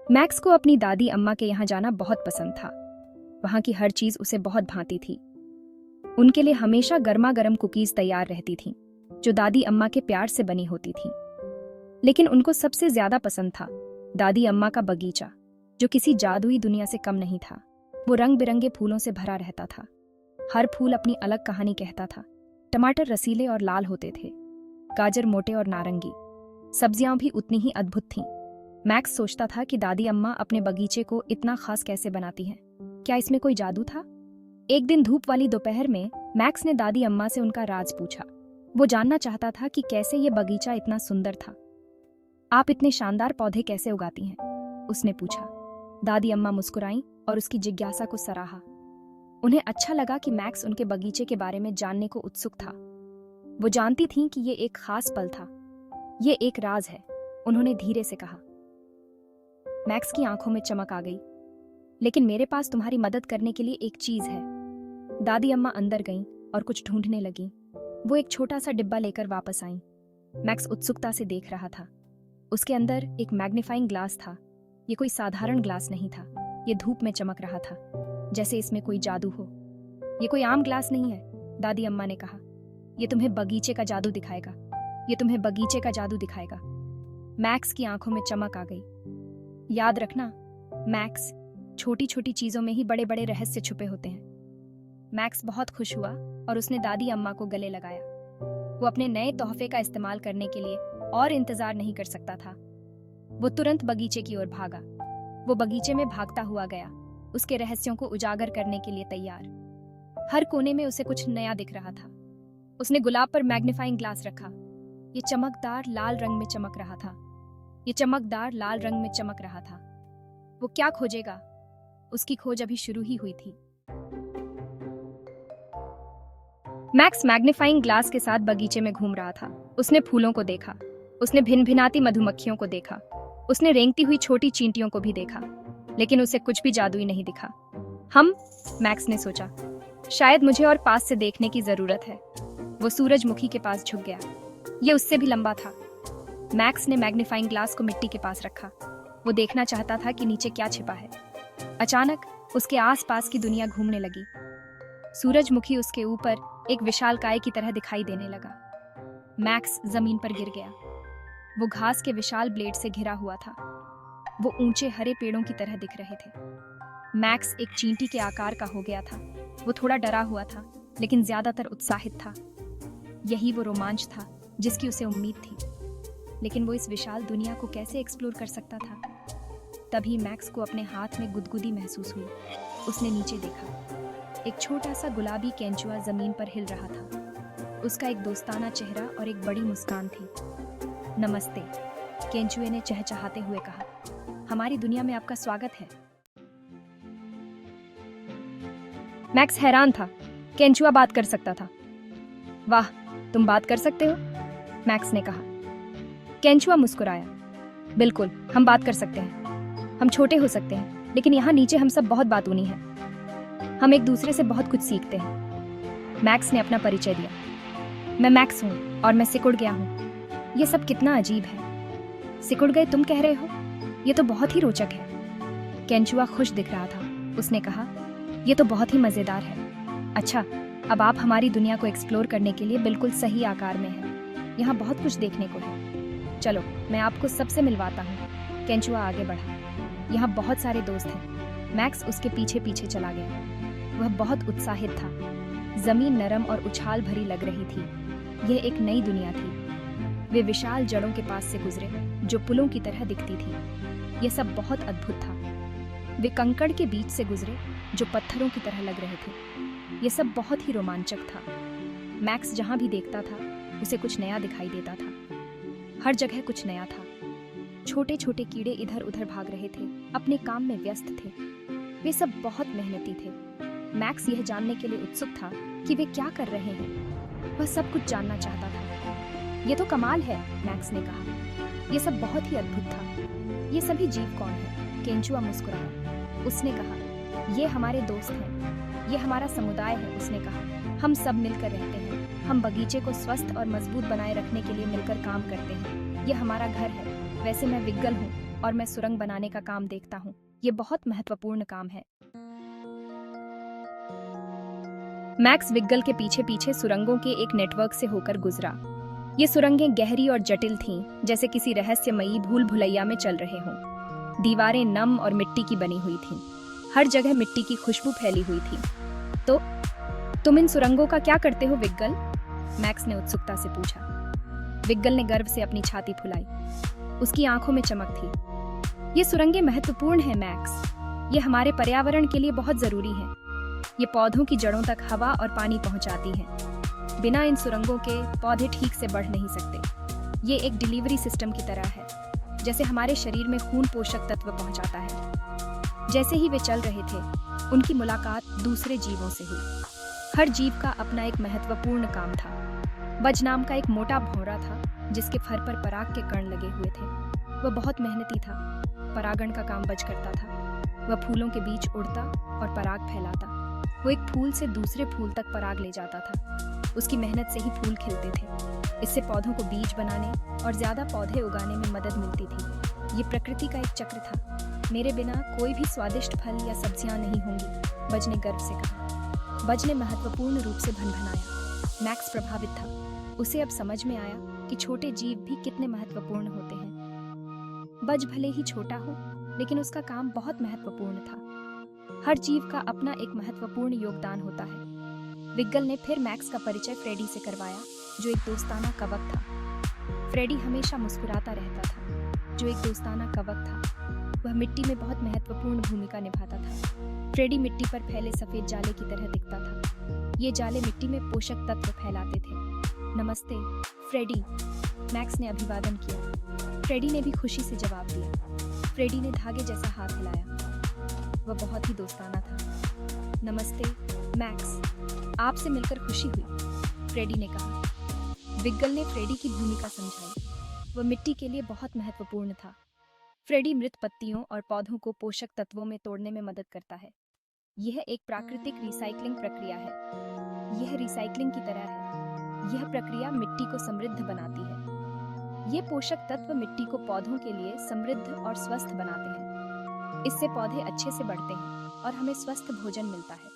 Max को अपनी दादी अम्मा के यहाँ जाना बहुत पसंद था। वहाँ की हर चीज उसे बहुत भाती थी। उनके लिए हमेशा गर्मा गर्म कुकीज तैयार रहती थीं, जो दादी अम्मा के प्यार से बनी होती थीं। लेकिन उनको सबसे ज्यादा पसंद था दादी अम्मा का बगीचा, जो किसी जादुई दुनिया से कम नहीं था। वो रंग बिरंगे फूलों से भरा रहता था। हर फूल अपनी अलग कहानी कहता था। टमाटर रसीले और लाल होते थे, गाजर मोटे और नारंगी, सब्जियां भी उतनी ही अद्भुत थीं। मैक्स सोचता था कि दादी अम्मा अपने बगीचे को इतना खास कैसे बनाती हैं। क्या इसमें कोई जादू था? एक दिन धूप वाली दोपहर में मैक्स ने दादी अम्मा से उनका राज पूछा। वो जानना चाहता था कि कैसे ये बगीचा इतना सुंदर था। आप इतने शानदार पौधे कैसे उगाती हैं? उसने पूछा। दादी अम्मा मुस्कुराईं और उसकी जिज्ञासा को सराहा। उन्हें अच्छा लगा कि मैक्स उनके बगीचे के बारे में जानने को उत्सुक था। वो जानती थीं कि ये एक खास पल था। ये एक राज है, उन्होंने धीरे से कहा। मैक्स की आंखों में चमक आ गई। लेकिन मेरे पास तुम्हारी मदद करने के लिए एक चीज है। दादी अम्मा अंदर गईं और कुछ ढूंढने लगीं। वो एक छोटा सा डिब्बा लेकर वापस आईं। मैक्स उत्सुकता से देख रहा था। उसके अंदर एक मैग्नीफाइंग ग्लास था। ये कोई साधारण ग्लास नहीं था। ये धूप में चमक रहा था, जैसे इसमें कोई जादू हो। ये कोई आम ग्लास नहीं है, दादी अम्मा ने कहा। ये तुम्हें बगीचे का जादू दिखाएगा। ये तुम्हें बगीचे का जादू दिखाएगा। मैक्स की आंखों में चमक आ गई। याद रखना मैक्स, छोटी छोटी चीजों में ही बड़े बड़े रहस्य छुपे होते हैं। मैक्स बहुत खुश हुआ और उसने दादी अम्मा को गले लगाया। वो अपने नए तोहफे का इस्तेमाल करने के लिए और इंतजार नहीं कर सकता था। वो तुरंत बगीचे की ओर भागा। वो बगीचे में भागता हुआ गया, उसके रहस्यों को उजागर करने के लिए तैयार। हर कोने में उसे कुछ नया दिख रहा था। उसने गुलाब पर मैग्नीफाइंग ग्लास रखा। ये चमकदार लाल रंग में चमक रहा था। ये चमकदार लाल रंग में चमक रहा था। वो क्या खोजेगा? उसकी खोज अभी शुरू ही हुई थी। मैक्स मैग्नीफाइंग ग्लास के साथ बगीचे में घूम रहा था। उसने फूलों को देखा, उसने भिनभिनाती मधुमक्खियों को देखा, उसने रेंगती हुई छोटी चींटियों को भी देखा, लेकिन उसे कुछ भी जादुई नहीं दिखा। मैक्स ने सोचा, शायद मुझे और पास से देखने की जरूरत है। वो सूरजमुखी के पास झुक गया। ये उससे भी लंबा था। मैक्स ने मैग्नीफाइंग ग्लास को मिट्टी के पास रखा। वो देखना चाहता था कि नीचे क्या छिपा है। अचानक उसके आसपास की दुनिया घूमने लगी। सूरजमुखी उसके ऊपर एक विशालकाय की तरह दिखाई देने लगा। मैक्स जमीन पर गिर गया। वो घास के विशाल ब्लेड से घिरा हुआ था। वो ऊंचे हरे पेड़ों की तरह दिख रहे थे। मैक्स एक चींटी के आकार का हो गया था। वो थोड़ा डरा हुआ था, लेकिन ज्यादातर उत्साहित था। यही वो रोमांच था जिसकी उसे उम्मीद थी। लेकिन वो इस विशाल दुनिया को कैसे एक्सप्लोर कर सकता था? तभी मैक्स को अपने हाथ में गुदगुदी महसूस हुई। उसने नीचे देखा। एक छोटा सा गुलाबी केंचुआ जमीन पर हिल रहा था। उसका एक दोस्ताना चेहरा और एक बड़ी मुस्कान थी। नमस्ते, केंचुए ने चहचहाते हुए कहा। हमारी दुनिया में आपका स्वागत है। मैक्स हैरान था। केंचुआ बात कर सकता था। वाह, तुम बात कर सकते हो? मैक्स ने कहा। केंचुआ मुस्कुराया। बिल्कुल, हम बात कर सकते हैं। हम छोटे हो सकते हैं, लेकिन यहाँ नीचे हम सब बहुत बातूनी हैं। हम एक दूसरे से बहुत कुछ सीखते हैं। मैक्स ने अपना परिचय दिया। मैं मैक्स हूँ और मैं सिकुड़ गया हूँ। ये सब कितना अजीब है। सिकुड़ गए तुम कह रहे हो? ये तो बहुत ही रोचक है। केंचुआ खुश दिख रहा था। उसने कहा, ये तो बहुत ही मजेदार है। अच्छा, अब आप हमारी दुनिया को एक्सप्लोर करने के लिए बिल्कुल सही आकार में हैं। यहाँ बहुत कुछ देखने को है। चलो, मैं आपको सबसे मिलवाता हूँ। केंचुआ आगे बढ़ा। यहाँ बहुत सारे दोस्त हैं। मैक्स उसके पीछे पीछे चला गया। वह बहुत उत्साहित था। जमीन नरम और उछाल भरी लग रही थी। यह एक नई दुनिया थी। वे विशाल जड़ों के पास से गुजरे, जो पुलों की तरह दिखती थी। यह सब बहुत अद्भुत था। वे कंकड़ के बीच से गुजरे, जो पत्थरों की तरह लग रहे थे। यह सब बहुत ही रोमांचक था। मैक्स जहां भी देखता था, उसे कुछ नया दिखाई देता था। हर जगह कुछ नया था। छोटे छोटे कीड़े इधर उधर भाग रहे थे, अपने काम में व्यस्त थे। वे सब बहुत मेहनती थे। मैक्स यह जानने के लिए उत्सुक था कि वे क्या कर रहे हैं। वह सब कुछ जानना चाहता था। यह तो कमाल है, मैक्स ने कहा। यह सब बहुत ही अद्भुत था। ये सभी जीव कौन है? केंचुआ मुस्कुराया। उसने कहा, ये हमारे दोस्त हैं। ये हमारा समुदाय है। उसने कहा, हम सब मिलकर रहते हैं। हम बगीचे को स्वस्थ और मजबूत बनाए रखने के लिए मिलकर काम करते हैं। यह हमारा घर है। वैसे मैं विग्गल हूँ, और मैं सुरंग बनाने का काम देखता हूँ। ये बहुत महत्वपूर्ण काम है। मैक्स विग्गल के पीछे पीछे सुरंगों के एक नेटवर्क से होकर गुजरा। ये सुरंगें गहरी और जटिल थीं, जैसे किसी रहस्यमयी भूल भुलैया में चल रहे हों। दीवारें नम और मिट्टी की बनी हुई थीं। हर जगह मिट्टी की खुशबू फैली हुई थी। तो तुम इन सुरंगों का क्या करते हो विग्गल? मैक्स ने उत्सुकता से पूछा। विग्गल ने गर्व से अपनी छाती फुलाई। उसकी आंखों में चमक थी। ये सुरंगें महत्वपूर्ण हैं मैक्स। ये हमारे पर्यावरण के लिए बहुत जरूरी हैं। ये पौधों की जड़ों तक हवा और पानी पहुंचाती हैं। बिना इन सुरंगों के पौधे ठीक से बढ़ नहीं सकते। ये एक डिलीवरी सिस्टम की तरह है, जैसे हमारे शरीर में खून पोषक तत्व पहुंचाता है। जैसे ही वे चल रहे थे, उनकी मुलाकात दूसरे जीवों से हुई। हर जीव का अपना एक महत्वपूर्ण काम था। बज नाम का एक मोटा भौरा था, जिसके फर पर पराग के कण लगे हुए थे। वह बहुत मेहनती था। परागण का काम बज करता था। वह फूलों के बीच उड़ता और पराग फैलाता। वो एक फूल से दूसरे फूल तक पराग ले जाता था। उसकी मेहनत से ही फूल खिलते थे। इससे पौधों को बीज बनाने और ज्यादा पौधे उगाने में मदद मिलती थी। ये प्रकृति का एक चक्र था। मेरे बिना कोई भी स्वादिष्ट फल या सब्जियां नहीं होंगी, बज ने गर्व से कहा। बज ने महत्वपूर्ण रूप से भनभनाया। मैक्स प्रभावित था। उसे अब समझ में आया कि छोटे जीव भी कितने महत्वपूर्ण होते हैं। बज भले ही छोटा हो, लेकिन उसका काम बहुत महत्वपूर्ण था। हर जीव का अपना एक महत्वपूर्ण योगदान होता है। विग्गल ने फिर मैक्स का परिचय फ्रेडी से करवाया, जो एक दोस्ताना कवक था। फ्रेडी हमेशा मुस्कुराता रहता था, जो एक दोस्ताना कवक था। वह मिट्टी में बहुत महत्वपूर्ण भूमिका निभाता था। फ्रेडी मिट्टी पर फैले सफेद जाले की तरह दिखता था। ये जाले मिट्टी में पोषक तत्व फैलाते थे। नमस्ते फ्रेडी, मैक्स ने अभिवादन किया। फ्रेडी ने भी खुशी से जवाब दिया। फ्रेडी ने धागे जैसा हाथ हिलाया। वह बहुत ही दोस्ताना था। नमस्ते मैक्स, आपसे मिलकर खुशी हुई, फ्रेडी ने कहा। विग्गल ने फ्रेडी की भूमिका समझाई। वह मिट्टी के लिए बहुत महत्वपूर्ण था। फ्रेडी मृत पत्तियों और पौधों को पोषक तत्वों में तोड़ने में मदद करता है। यह एक प्राकृतिक रिसाइक्लिंग प्रक्रिया है। यह रिसाइक्लिंग की तरह है। यह प्रक्रिया मिट्टी को समृद्ध बनाती है। ये पोषक तत्व मिट्टी को पौधों के लिए समृद्ध और स्वस्थ बनाते हैं। इससे पौधे अच्छे से बढ़ते हैं और हमें स्वस्थ भोजन मिलता है।